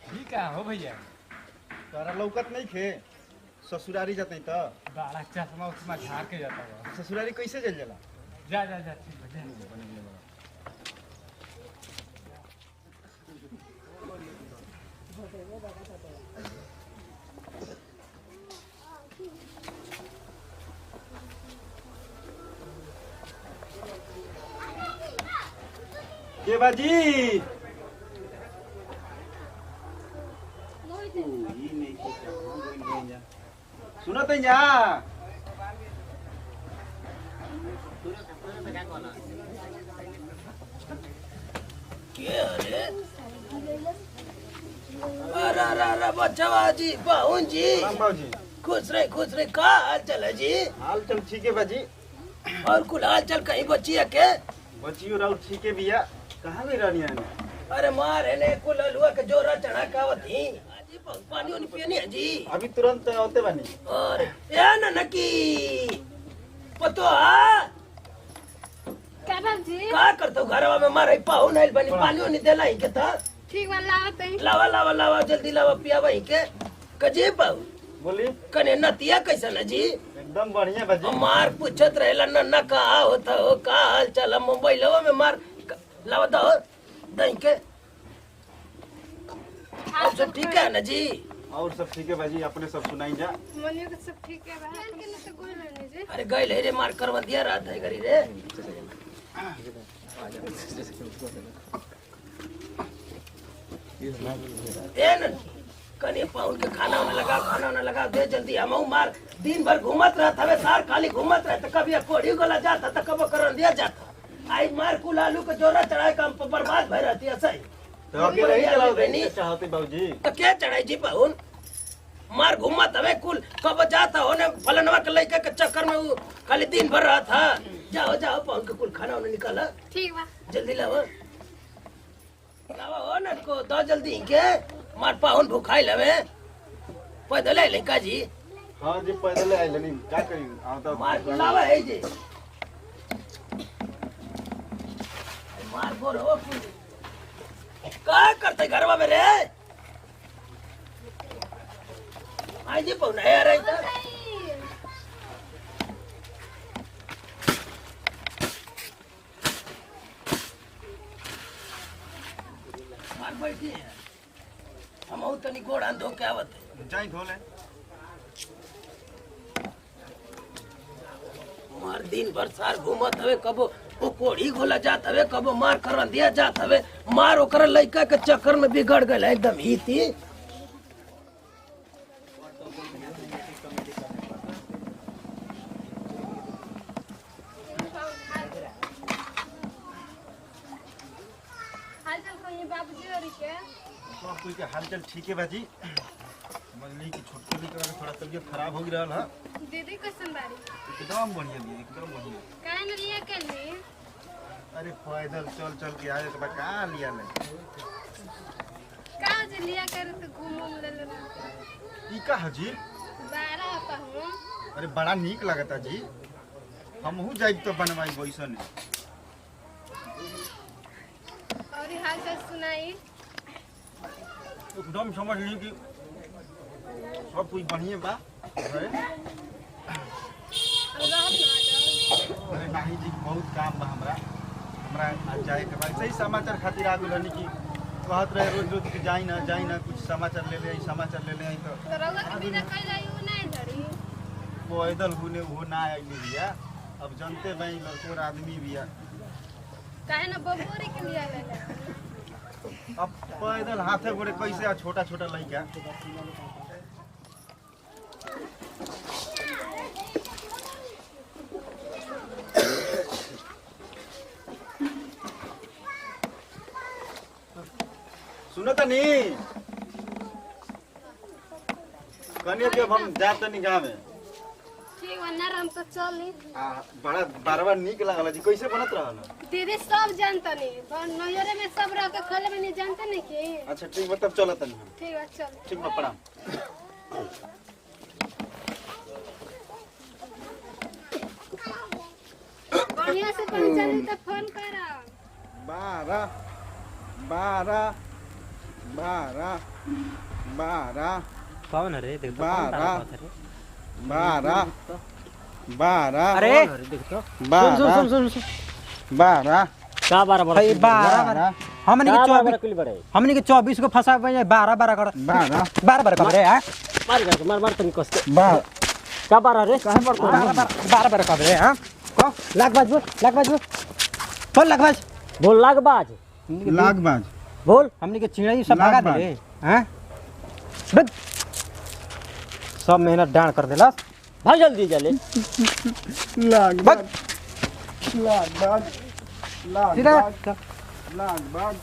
ठीक है हो भैया तारा लौकत नहीं खे ससुरारी जाते तो बड़ा चश्मा उस्मा झाड़ के जाता है। ससुरारी कैसे चल जाला जा जा जा ठीक है जा। के बाजी सुनो तो यहाँ अरे बच्चा जी बाहुन जी खुश रहे का हाल चल है जी। हाल चल ठीक है बाजी और कुल हाल चल कहीं बची है के बचियो राउ ठीक है भैया कहाँ गई रानी है अरे मारे ने कुल अलुआ के जोरा चढ़ा कावती जी पानी वानी पियनी है जी अभी तुरंत होते बनी और या ना नकी पतो आ क्या बाजी का करतो घरवा में मारे पाहुन आइल बनी पानी वानी देला ही के था ठीक बा लावत है लावा जल्दी लावा पिया वही के कजे पाऊ बोली कने नतिया कैसन है जी एकदम बढ़िया बाजी मार पूछत रहेला न का होता हो का हाल चल मोबाइल में मार लावा दो दही के अब सब ठीक है ना जी और सब ठीक है बाजी अपने सब सुनाई जा मनियो के सब ठीक है बा के न तो कोई नहीं जी अरे गए ले रे मार करवा दिया रात है गरी रे ए न कने पाउन के खाना में लगा दे जल्दी हम मार दिन भर घूमत रहता है सार खाली घूमत रहता कभी कोड़ी गोला जाता तो कब कर दिया जाता आई मार कुल आलू के जोरा चढ़ाए काम बर्बाद भई रहती है सही तो अकेले ही चलाओ देनी चाहते बाबूजी तो क्या चढ़ाई जी पाउन मार घूमत हवे कुल कब जाता होने फलनवा के लइका के चक्कर में वो खाली दिन भर रहा था जाओ पाउन के कुल खाना उन्हें निकाला ठीक बा जल्दी लावा हो न को दो जल्दी के मार पाउन भूखाई लवे पैदल आइले का जी हाँ जी पैदल आइले नहीं क्या करी आता मार को लावा है जी मार बोर हो का करते घरवा में रे आई जी पौना यार आई था मार बैठी है हम तनी गोड़ हाथ धो के आवत है जाई धोले मार दिन भर सार घूमत हवे कबो वो कोड़ी गोला जात हवे कबो मार करवा दिया जात हवे मार ओकर लइका के चक्कर में बिगड़ गए एकदम ही थी हाल चल कोई बाबूजी और के सब कोई के हालचाल ठीक है बाजी मजली की छोटकी भी थोड़ा तबीयत खराब हो गया है दीदी कैसन बारी एकदम बढ़िया दी एकदम बढ़िया काहे न लिया के लिए अरे पैदल चल के आए तो कहाँ लिया नहीं का जे लिया कर तो घूम ले ले ई का जी 12 पाहु अरे बड़ा नीक लगता जी हमहू जाइब तो बनवाई वैसन और हाल चाल सुनाई एकदम समझ ली कि सब कुछ बढ़िया बा अरे नहीं जी बहुत काम बा हमरा आज जाए के बाद सही समाचार खातिर आगू रहनी कि कहत रहे रोज के जाई ना कुछ समाचार ले ले तो रउआ के बिना कई जाई नहीं धड़ी पैदल होने वो ना आई भैया अब जनते भाई लड़कोर आदमी भैया काहे न बबोरी के लिया ले अब पैदल हाथे गोड़े कैसे छोटा लड़का सुनो तनी कनिया के हम जात तनी गाँव में ठीक वरना हम तो चली बड़ा बार निक लागल जी कैसे बनत रहल दीदी सब जानता नहीं नैरे में सब रह के खले में नहीं जानते नहीं कि अच्छा ठीक बा तब चलत तनी ठीक है चल ठीक बा प्रणाम तो फोन करा 12 12 12 12 कौन है रे देख तो 12 12 अरे देख तो सुन 12 का 12 भाई 12 हमने के 24 किल बड़े हमने के 24 को फंसा 12 कर 12 कर रे मार तनी कस के 12 का 12 रे काहे पर 12 कर रे हां को लाख बाज बोल लाख बाज बोल लाग बाज लागबाज बोल हमने के चिड़ै सब भगा दे रे हां सब मेहनत डांड कर देलस भाग जल्दी चले लागबाज लागबाज सीधा लागबाज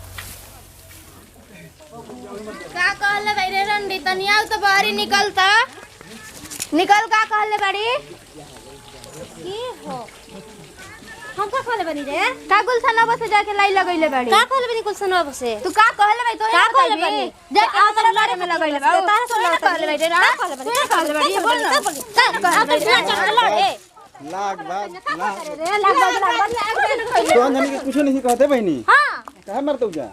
का कहले भाई रे रंडी तनिया तो बाहरी निकलता निकल का कहले बाड़ी की हो हम का कहले बनी रे का गुलशनवा से जाके लाई लगइले बाड़ी का कहले बनी गुलशनवा से तू का कहले भाई तो का कहले बनी जाके आमर लारे में लगइले बा तारा से कहले भाई रे ना कहले बाड़ी ये बोल ना कहले चल लड़े लागबाज रे लगबाज तो अंजनी के कुछ नहीं कहते बहनी हां काहे मरतौ जा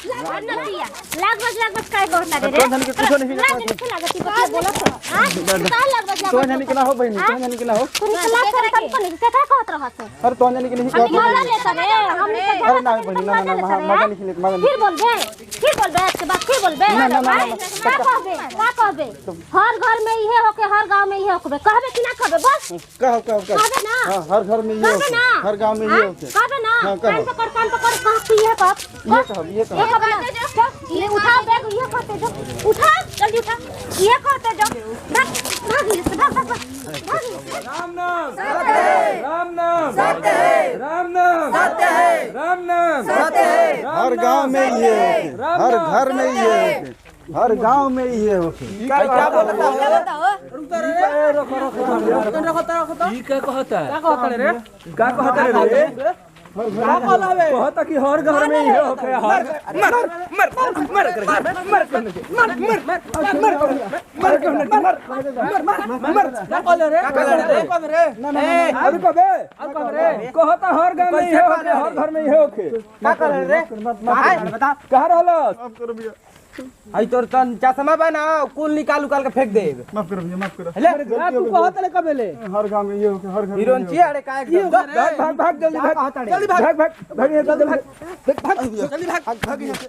लगबाज काय कहता रे तो अंजनी के कुछ नहीं कहते लागती बतिया बोलत हां का लगबाज तो अंजनी के ना हो बहनी तो अंजनी के ना हो तू निकला कर तब को नहीं का कहत रहत अरे तो अंजनी के नहीं कहते निकला लेता रे हमने तो अरे ना बहनी ना मगा नहीं खेले मगा फिर बोल बे इसके बाद फिर बोल बे का कहबे हर घर में इहे होके हर गांव में इहे होके कहबे कि ना कहबे बस कहो कहबे ना हां हर घर में ये होते हर गांव में ये होते कहबे ना हाँ, कहो। कान पकड़ कह कि ये कह ये कहो ये उठा बैग ये कहते जो उठा जल्दी उठा ये कहते जो भाग राम नाम सत्य है राम नाम सत्य है राम नाम सत्य है राम नाम सत्य है हर गांव में ये होते हर घर में ये होते हर गांव में ये होते क्या बोलता है क्या कहता रे कहता कि हर घर में ये होके हर कहता हर गांव में ये होके हर घर में ये होके का कर रे बता कह रहलो माफ करो भैया आई तोर तन चश्मा बना कुल निकाल के फेंक दे माफ करो भैया माफ करो तू कहत ले कबेले हर गांव में ये होके हर घर में ये हीरोइन होके। छी अरे काय भाग भाग जल्दी भाग जल्दी भाग भाग भाग भाग भाग भाग जल्दी भाग